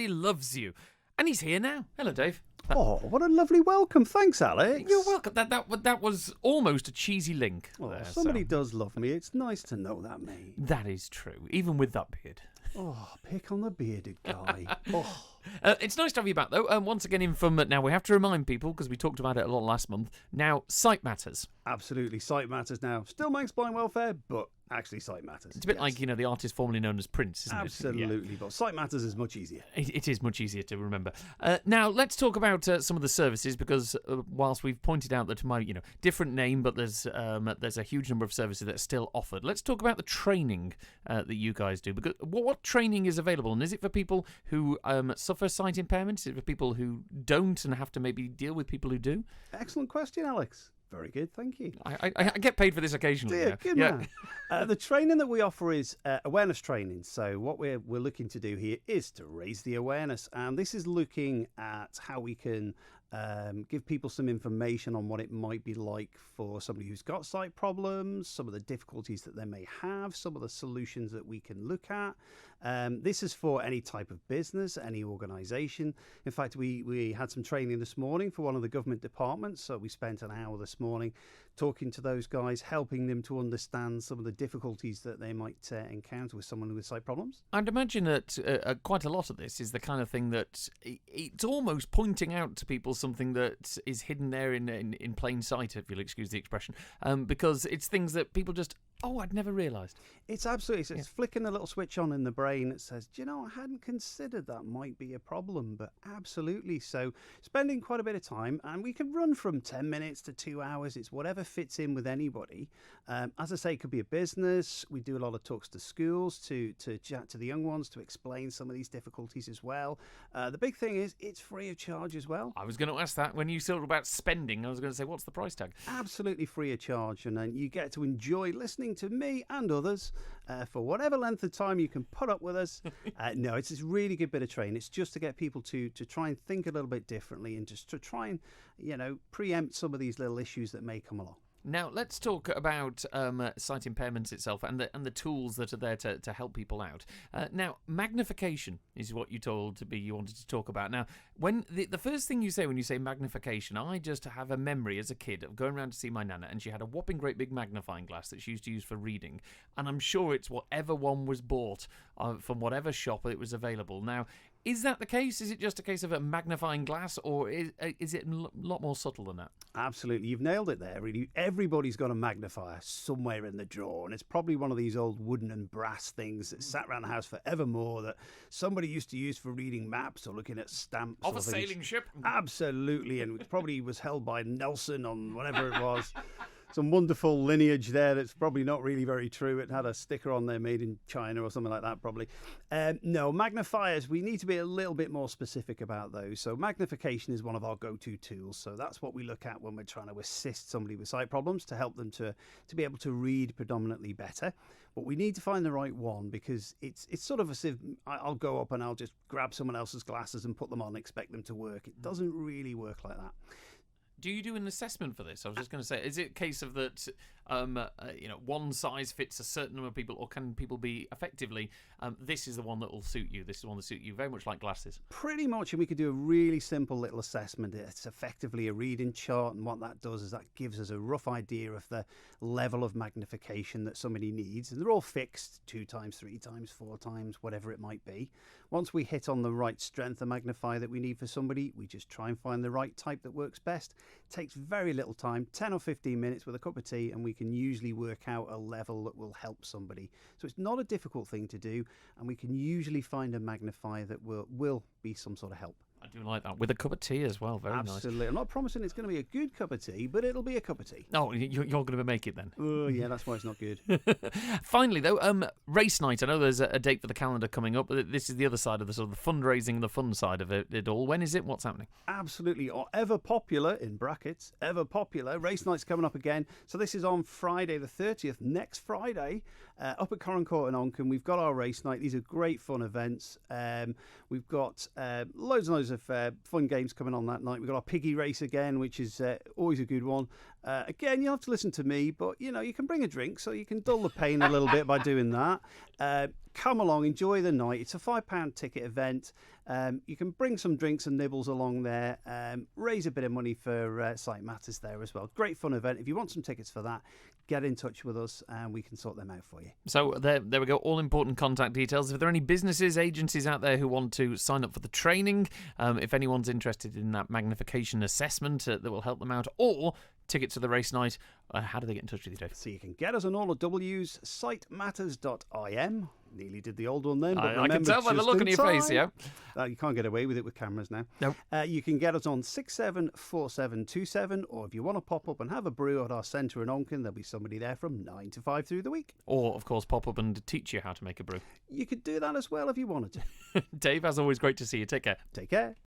Everybody loves you. And he's here now. Hello, Dave. Oh, what a lovely welcome. Thanks, Alex. You're welcome. That was almost a cheesy link. Oh, there, somebody does love me. It's nice to know that, mate. That is true, even with that beard. Oh, pick on the bearded guy. Oh. It's nice to have you back, though. Once again, now we have to remind people, because we talked about it a lot last month, now sight matters. Absolutely, sight matters now. Still magnifying welfare, but actually sight matters. It's a bit like, the artist formerly known as Prince, isn't Absolutely, it? but sight matters is much easier. It is much easier to remember. Now, let's talk about some of the services, because whilst we've pointed out that different name, but there's a huge number of services that are still offered. Let's talk about the training that you guys do. Because what training is available, and is it for people who suffer sight impairment? Is it for people who don't and have to maybe deal with people who do? Excellent question, Alex. Very good, thank you. I get paid for this occasionally. Yeah, good man. The training that we offer is awareness training. So what we're looking to do here is to raise the awareness. And this is looking at how we can give people some information on what it might be like for somebody who's got sight problems, some of the difficulties that they may have, some of the solutions that we can look at. This is for any type of business, any organisation. In fact, we had some training this morning for one of the government departments. So we spent an hour this morning talking to those guys, helping them to understand some of the difficulties that they might encounter with someone with sight problems. I'd imagine that quite a lot of this is the kind of thing that it's almost pointing out to people something that is hidden there in plain sight, if you'll excuse the expression, because it's things that people just, I'd never realised. It's absolutely, it's flicking a little switch on in the brain that says, I hadn't considered that might be a problem, but absolutely. So spending quite a bit of time, and we can run from 10 minutes to 2 hours. It's whatever fits in with anybody. As I say, it could be a business. We do a lot of talks to schools to chat to the young ones, to explain some of these difficulties as well. The big thing is it's free of charge as well. I was going to ask that. When you said about spending, I was going to say, what's the price tag? Absolutely free of charge. And then you get to enjoy listening to me and others for whatever length of time you can put up with us. No, it's a really good bit of training. It's just to get people to try and think a little bit differently and just to try and, preempt some of these little issues that may come along. Now, let's talk about sight impairments itself and the tools that are there to help people out. Now, magnification is what you wanted to talk about. Now, when the first thing you say when you say magnification, I just have a memory as a kid of going around to see my nana, and she had a whopping great big magnifying glass that she used to use for reading. And I'm sure it's whatever one was bought from whatever shop it was available. Now, is that the case? Is it just a case of a magnifying glass, or is it a lot more subtle than that? Absolutely. You've nailed it there, really. Everybody's got a magnifier somewhere in the drawer, and it's probably one of these old wooden and brass things that sat around the house forevermore that somebody used to use for reading maps or looking at stamps. Of a sailing ship? Absolutely, and it probably was held by Nelson on whatever it was. Some wonderful lineage there that's probably not really very true. It had a sticker on there made in China or something like that, probably. No, magnifiers, we need to be a little bit more specific about those. So magnification is one of our go-to tools. So that's what we look at when we're trying to assist somebody with sight problems to help them to be able to read predominantly better. But we need to find the right one, because it's sort of as if I'll go up and I'll just grab someone else's glasses and put them on and expect them to work. It doesn't really work like that. Do you do an assessment for this? I was just going to say, is it a case of that, one size fits a certain number of people, or can people be effectively, this is the one that will suit you, this is the one that suits you, very much like glasses? Pretty much, and we could do a really simple little assessment. It's effectively a reading chart, and what that does is that gives us a rough idea of the level of magnification that somebody needs, and they're all fixed 2 times, 3 times, 4 times, whatever it might be. Once we hit on the right strength of magnifier that we need for somebody, we just try and find the right type that works best. It takes very little time, 10 or 15 minutes with a cup of tea, and we can usually work out a level that will help somebody. So it's not a difficult thing to do, and we can usually find a magnifier that will be some sort of help. I do like that. With a cup of tea as well. Very nice. Absolutely. I'm not promising it's going to be a good cup of tea, but it'll be a cup of tea. Oh, you're going to make it then? Oh, yeah, that's why it's not good. Finally, though, race night. I know there's a date for the calendar coming up, but this is the other side of the sort of the fundraising, the fun side of it all. When is it? What's happening? Absolutely. Or ever popular, in brackets, ever popular. Race night's coming up again. So this is on Friday the 30th, next Friday, up at Corran Court in Onchan. We've got our race night. These are great fun events. We've got loads and loads of fun games coming on that night. We've got our piggy race again, which is always a good one. Again, you'll have to listen to me, but you can bring a drink, so you can dull the pain a little bit by doing that. come along, enjoy the night. It's a £5 ticket event. You can bring some drinks and nibbles along there, raise a bit of money for Sight Matters there as well. Great fun event. If you want some tickets for that, get in touch with us and we can sort them out for you. So there we go, all important contact details. If there are any businesses, agencies out there who want to sign up for the training, if anyone's interested in that magnification assessment that will help them out, or tickets to the race night, how do they get in touch with you, Dave? So you can get us on all the W's, sightmatters.im. Nearly did the old one then, but I can tell by the look on your face, yeah. You can't get away with it with cameras now. Nope. You can get us on 674727, or if you want to pop up and have a brew at our centre in Onken, there'll be somebody there from 9 to 5 through the week. Or, of course, pop up and teach you how to make a brew. You could do that as well if you wanted to. Dave, as always, great to see you. Take care. Take care.